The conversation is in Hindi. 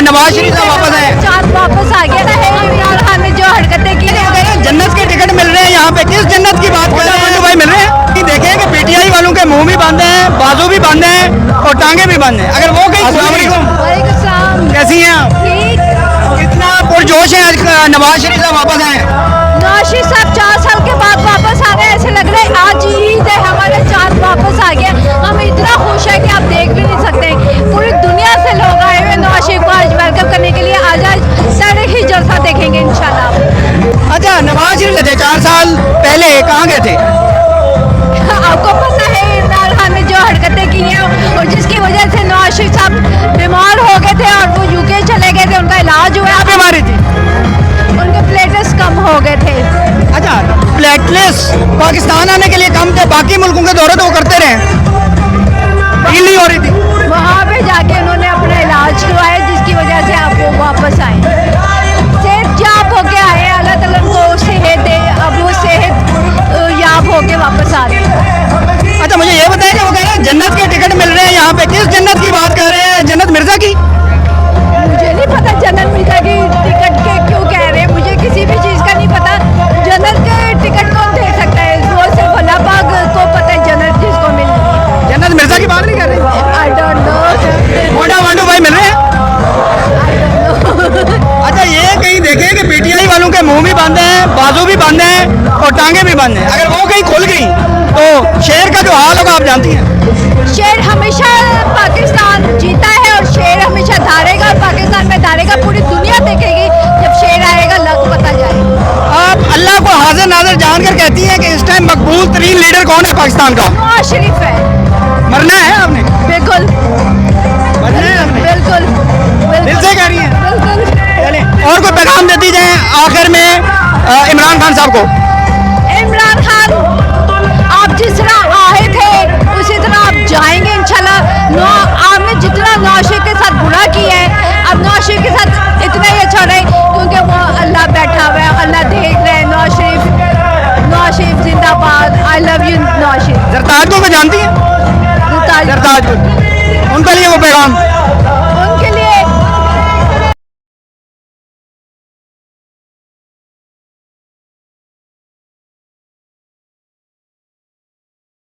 नवाज शरीफ साहब वापस आए? चांद वापस आ गया ना, इमरान खान ने जो हरकतें की हैं। जन्नत के टिकट मिल रहे हैं यहाँ पे, किस जन्नत की बात कर रहे हैं? भाई मिल रहे हैं कि देखें कि पीटीआई वालों के मुंह भी बंद हैं, बाजू भी बंद हैं और टांगे भी बंद हैं। अगर वो कहीं वालेकुम सलाम। कैसी हैं आप? ठीक। कितना पुरजोश है आज नवाज शरीफ साहब वापस आए? नवाज शरीफ साहब 4 साल के बाद वापस आ रहे हैं, ऐसे लग रहा है आज ईद है, हमारे चांद वापस आ गया। हम इतना खुश है कि आप देख भी नहीं सकते। पूरी दुनिया से लोग आए हुए नवाज शरीफ को आज वेलकम करने के लिए। आज सारे ही जलसा देखेंगे इंशाल्लाह। अच्छा, नवाज शरीफ थे 4 साल पहले कहाँ गए थे? आपको पता है इमरान खान ने जो हरकतें की हैं और जिसकी वजह से नवाज शरीफ साहब बीमार हो गए थे और वो यूके चले गए थे, उनका इलाज हुआ। क्या बीमारी थी? उनके प्लेटलेट्स कम हो गए थे। अच्छा, प्लेटलेट्स पाकिस्तान आने के लिए कम थे, बाकी मुल्कों के दौरे तो वो करते रहे, फील नहीं हो रही थी। वहाँ पे जाके उन्होंने अपना इलाज करवाया, जिसकी वजह से अब वो वापस आए, सेहत याब होके आए। अल्लाह ताला उनको सेहत दे, अब वो सेहत याब होके वापस आ रहे हैं। अच्छा, मुझे ये बताएं कि वो कह रहे हैं जन्नत के टिकट मिल रहे हैं यहाँ पे, किस जन्नत की बात कर रहे हैं? जन्नत मिर्जा की? मुझे नहीं पता जन्नत मिर्जा की टिकट के क्यों कह रहे हैं, मुझे किसी भी चीज़ का नहीं पता। जन्नत के टिकट कौन दे सकता है? वो सिर्फ अल्लाह पाक को पता है जन्नत जिसको मिलनी है। जन्नत मिर्जा की बात नहीं कर रहे? I don't know. मोटा वांडू भाई मिल रहे हैं? अच्छा, ये कहीं देखें कि पीटीआई वालों के मुंह भी बंद हैं, बाजू भी बंद हैं और टांगे भी बंद हैं। अगर वो कहीं खुल गई तो शेर का जो हाल होगा आप जानती हैं। शेर हमेशा पाकिस्तान जीता है और शेर हमेशा धारेगा और पाकिस्तान में धारेगा। पूरी दुनिया देखेगी जब शेर आएगा, लग पता जाएगा। आप अल्लाह को हाजिर नाजिर जानकर कहती हैं कि इस टाइम मकबूल तरीन लीडर कौन है पाकिस्तान का? नवाज शरीफ है। मरना है आपने? बिल्कुल मरना है आपने? बिल्कुल दिल से कह रही हैं? बिल्कुल। और कोई पैगाम देती जाए आखिर में इमरान खान साहब को? इमरान खान, आप जिस तरह आए थे उसी तरह आप जाएंगे इंशाल्लाह। आपने जितना नवाज शरीफ के साथ बुरा किया है, अब नवाज शरीफ के साथ इतना ही अच्छा रहे, क्योंकि वो अल्लाह बैठा हुआ है, अल्लाह देख रहे हैं। नवाज शरीफ जिंदाबाद। I love you Nawaz Sharif. Zartaj को जानती हैं? जरताज को, उनके लिए वो पैगाम